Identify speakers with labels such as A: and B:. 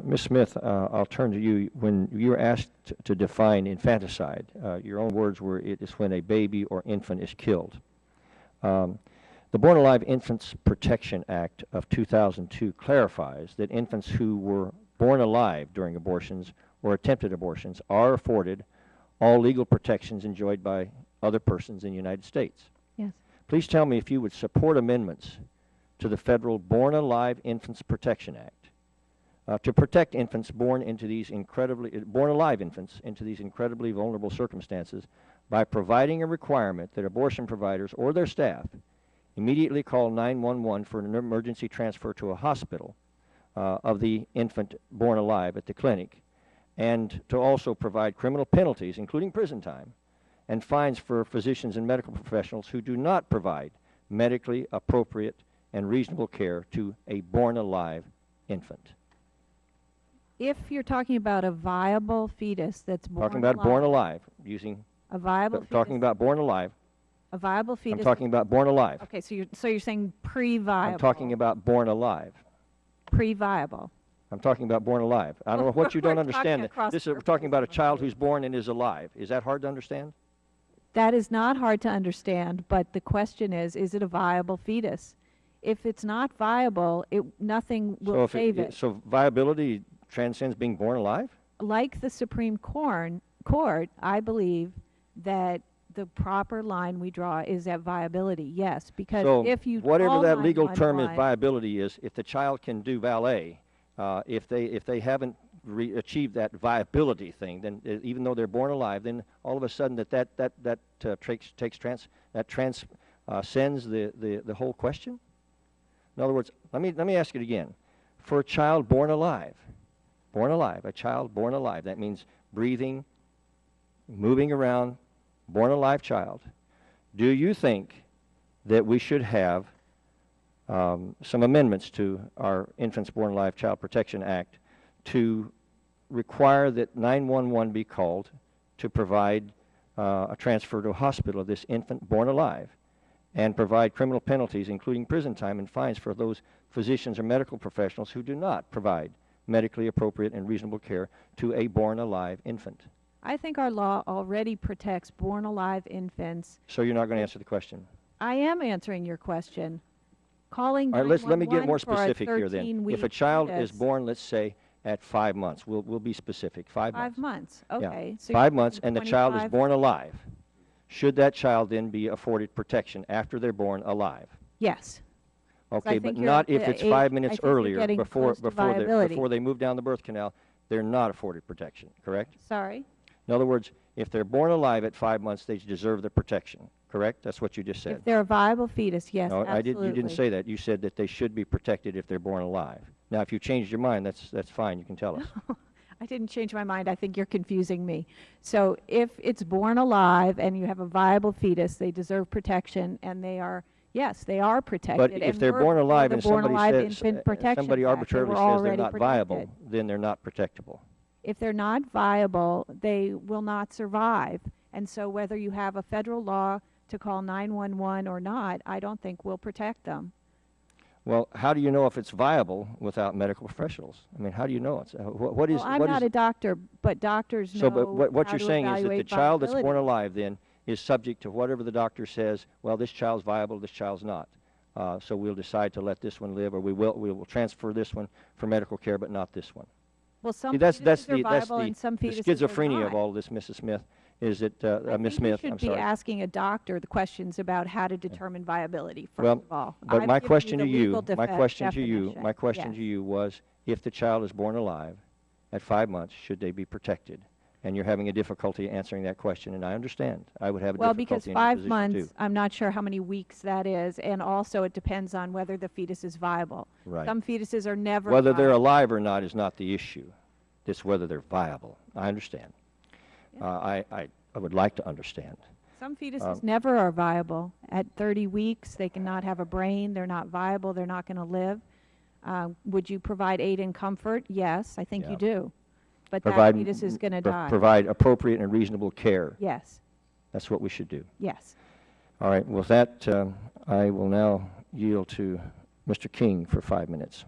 A: Ms. Smith, I'll turn to you. When you were asked to define infanticide, your own words were, it is when a baby or infant is killed. The Born Alive Infants Protection Act of 2002 clarifies that infants who were born alive during abortions or attempted abortions are afforded all legal protections enjoyed by other persons in the United States.
B: Yes.
A: Please tell me if you would support amendments to the federal Born Alive Infants Protection Act to protect infants born alive infants into these incredibly vulnerable circumstances by providing a requirement that abortion providers or their staff immediately call 911 for an emergency transfer to a hospital of the infant born alive at the clinic, and to also provide criminal penalties, including prison time, and fines for physicians and medical professionals who do not provide medically appropriate and reasonable care to a born alive infant.
B: If you're talking about a viable fetus that's born
A: Talking about
B: alive,
A: born alive, using
B: a viable fetus,
A: talking about born alive.
B: a viable fetus.
A: I'm talking about born alive.
B: Okay, so you're saying pre-viable.
A: I'm talking about born alive.
B: Pre-viable.
A: I'm talking about born alive. I don't know what you don't understand. We're talking about a child who's born and is alive. Is that hard to understand?
B: That is not hard to understand, but the question is it a viable fetus? If it's not viable, nothing will save it.
A: So viability transcends being born alive?
B: Like the Supreme Court, I believe that the proper line we draw is at viability, yes, because
A: so
B: if you
A: whatever that legal
B: 911,
A: term is, viability is, if the child can do valet, if they haven't achieved that viability thing, then even though they're born alive, then all of a sudden that transcends the whole question. In other words, let me ask it again. For a child born alive, a child born alive, that means breathing, moving around, born alive child, do you think that we should have some amendments to our Infants Born Alive Child Protection Act to require that 911 be called to provide a transfer to a hospital of this infant born alive, and provide criminal penalties, including prison time and fines, for those physicians or medical professionals who do not provide medically appropriate and reasonable care to a born alive infant?
B: I think our law already protects born alive infants.
A: So you're not going to answer the question?
B: I am answering your question. Calling
A: All right, let me get more
B: for
A: specific here then. If a child is born, let's say, at 5 months, we'll be specific, 5 months.
B: 5 months, okay.
A: Yeah.
B: So
A: 5 months, and the child is
B: 25
A: born alive. Should that child then be afforded protection after they're born alive?
B: Yes.
A: Okay, but not if it's 5 minutes earlier, before they move down the birth canal, they're not afforded protection, correct?
B: Sorry?
A: In other words, if they're born alive at 5 months, they deserve the protection, correct? That's what you just said.
B: If they're a viable fetus, yes,
A: no,
B: absolutely.
A: you didn't say that. You said that they should be protected if they're born alive. Now, if you changed your mind, that's fine. You can tell us.
B: I didn't change my mind. I think you're confusing me. So if it's born alive and you have a viable fetus, they deserve protection, and they are, yes, they are protected.
A: But if they're born alive and somebody arbitrarily says they're not viable, then they're not protectable.
B: If they're not viable, they will not survive. And so whether you have a federal law to call 911 or not, I don't think will protect them.
A: Well, how do you know if it's viable without medical professionals? I mean, how do you know it's
B: Well, I'm not a doctor, but doctors know.
A: So, but what
B: how
A: you're
B: to
A: saying is that the child
B: viability.
A: that's born alive then is subject to whatever the doctor says. Well, this child's viable, this child's not. So we'll decide to let this one live, or we will transfer this one for medical care, but not this one.
B: Well, some
A: See, that's
B: fetuses are viable and some
A: the
B: fetuses
A: schizophrenia
B: are not.
A: of all this, Mrs. Smith, is that Ms. Smith.
B: I think you should be asking a doctor the questions about how to determine viability. First
A: Well,
B: of all,
A: but my question to you,
B: my question
A: to you was, if the child is born alive at 5 months, should they be protected? And you're having a difficulty answering that question, and I understand. I would have a difficulty
B: because
A: in
B: 5
A: your
B: months,
A: position, too.
B: I'm not sure how many weeks that is, and also it depends on whether the fetus is viable.
A: Right.
B: Some fetuses are never
A: Whether they're
B: viable.
A: alive or not is not the issue. It's whether they're viable. I understand.
B: Yeah.
A: I would like to understand.
B: Some fetuses never are viable. At 30 weeks, they cannot have a brain. They're not viable. They're not going to live. Would you provide aid and comfort? Yes, I think you do. But that fetus is going to die.
A: Provide appropriate and reasonable care.
B: Yes.
A: That's what we should do.
B: Yes.
A: All right. With that, I will now yield to Mr. King for 5 minutes.